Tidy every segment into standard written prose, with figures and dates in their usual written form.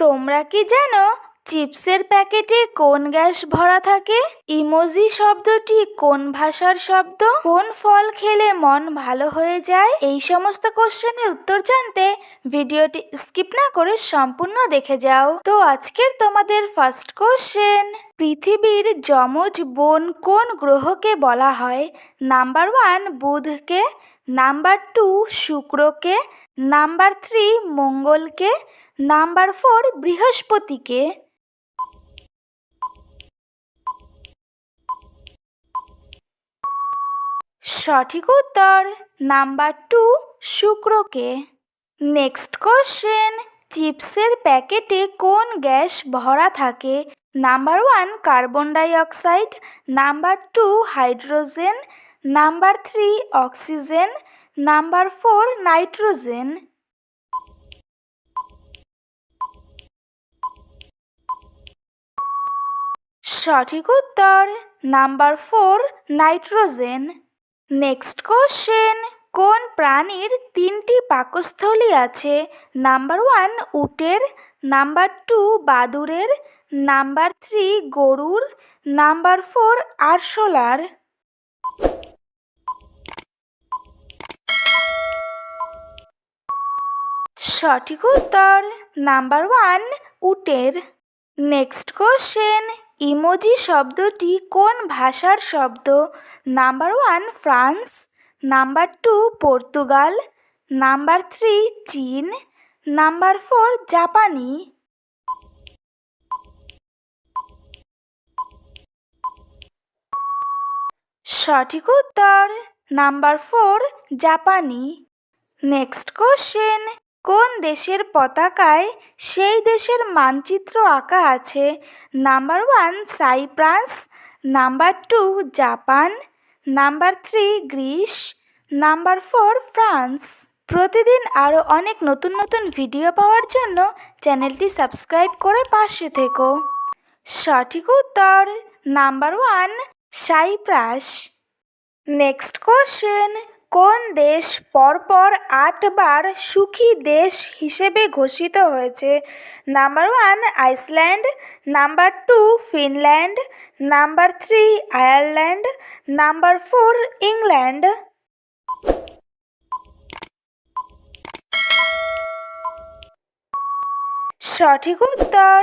তোমরা কি জানো চিপসের প্যাকেটে কোন গ্যাস ভরা থাকে? ইমোজি শব্দটি কোন ভাষার শব্দ? কোন ফল খেলে মন ভালো হয়ে যায়? এই সমস্ত কোশ্চেনের উত্তর জানতে ভিডিওটি স্কিপ না করে সম্পূর্ণ দেখে যাও। তো আজকের তোমাদের ফার্স্ট কোশ্চেন, পৃথিবীর যমজ বোন কোন গ্রহকে বলা হয়? নাম্বার 1 বুধকে, নাম্বার 2 শুক্রকে, নাম্বার 3 মঙ্গলকে, নাম্বার 4 বৃহস্পতিকে। সঠিক উত্তর নাম্বার 2 শুক্রকে। নেক্সট কোশ্চেন, চিপসের প্যাকেটে কোন গ্যাস ভরা থাকে? Number 1 carbon dioxide, number 2 hydrogen, number 3 oxygen, number 4 nitrogen. সঠিক উত্তর নাম্বার 4 নাইট্রোজেন। নেক্সট কোশ্চেন, কোন প্রাণীর 3টি পাকস্থলী আছে? নাম্বার 1 উটের, নাম্বার 2 বাদুড়ের, নাম্বার 3 গরুর, নাম্বার 4 আরশোলার। সঠিক উত্তর নাম্বার 1 উটের। নেক্সট কোশ্চেন, ইমোজি শব্দটি কোন ভাষার শব্দ? Number 1 France, number 2 Portugal, number 3 চীন, নাম্বার 4 জাপানি। সঠিক উত্তর নাম্বার 4 জাপানি। নেক্সট কোশ্চেন, কোন দেশের পতাকায় সেই দেশের মানচিত্র আঁকা আছে? Number 1 Cyprus, number 2 Japan, number 3 Greece, number 4 France. প্রতিদিন আরও অনেক নতুন নতুন ভিডিও পাওয়ার জন্য চ্যানেলটি সাবস্ক্রাইব করে পাশে থেকো। সঠিক উত্তর নাম্বার 1 সাইপ্রাস। নেক্সট কোশ্চেন, কোন দেশ পরপর 8বার সুখী দেশ হিসেবে ঘোষিত হয়েছে? Number 1 Iceland, number 2 Finland, number 3 Ireland, number 4 England. সঠিক উত্তর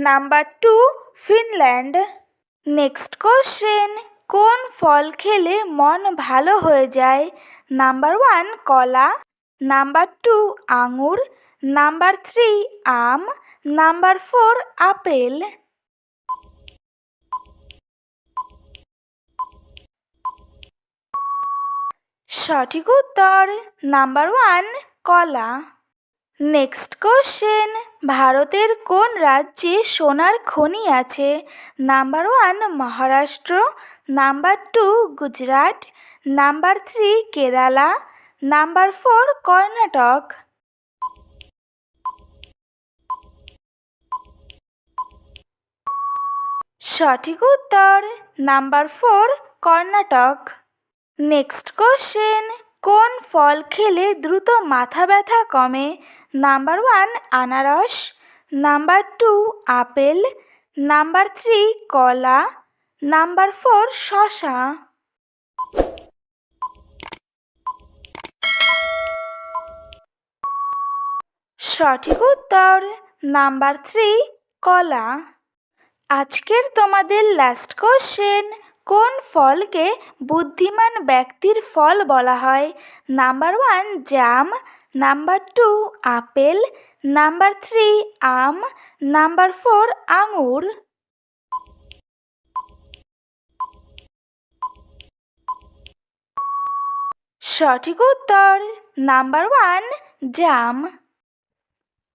নাম্বার 2 ফিনল্যান্ড। নেক্সট কোশ্চেন, কোন ফল খেলে মন ভালো হয়ে যায়? নাম্বার 1 কলা, নাম্বার 2 আঙুর, নাম্বার 3 আম, নাম্বার 4 আপেল। সঠিক উত্তর নাম্বার 1 কলা। নেক্সট কোশ্চেন, ভারতের কোন রাজ্যে সোনার খনি আছে? Number 1 Maharashtra, number 2 Gujarat, number 3 Kerala, number 4 Karnataka. সঠিক উত্তর নাম্বার 4 কর্ণাটক। নেক্সট কোশ্চেন, কোন ফল খেলে দ্রুত মাথা ব্যথা কমে? নাম্বার 1 আনারস, নাম্বার 2 আপেল, নাম্বার 3 কলা, নাম্বার 4 শসা। সঠিক উত্তর নাম্বার 3 কলা। আজকের তোমাদের লাস্ট কোশ্চেন, কোন ফলকে বুদ্ধিমান ব্যক্তির ফল বলা হয়? নাম্বার 1 জাম, নাম্বার 2 আপেল, নাম্বার 3 আম, নাম্বার 4 আঙুর। সঠিক উত্তর নাম্বার 1 জাম।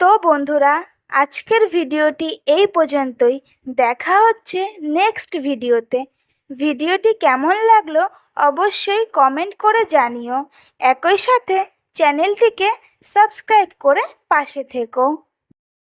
তো বন্ধুরা, আজকের ভিডিওটি এই পর্যন্তই। দেখা হচ্ছে নেক্সট ভিডিওতে। ভিডিওটি কেমন লাগলো অবশ্যই কমেন্ট করে জানিও। একই সাথে চ্যানেলটিকে সাবস্ক্রাইব করে পাশে থেকো।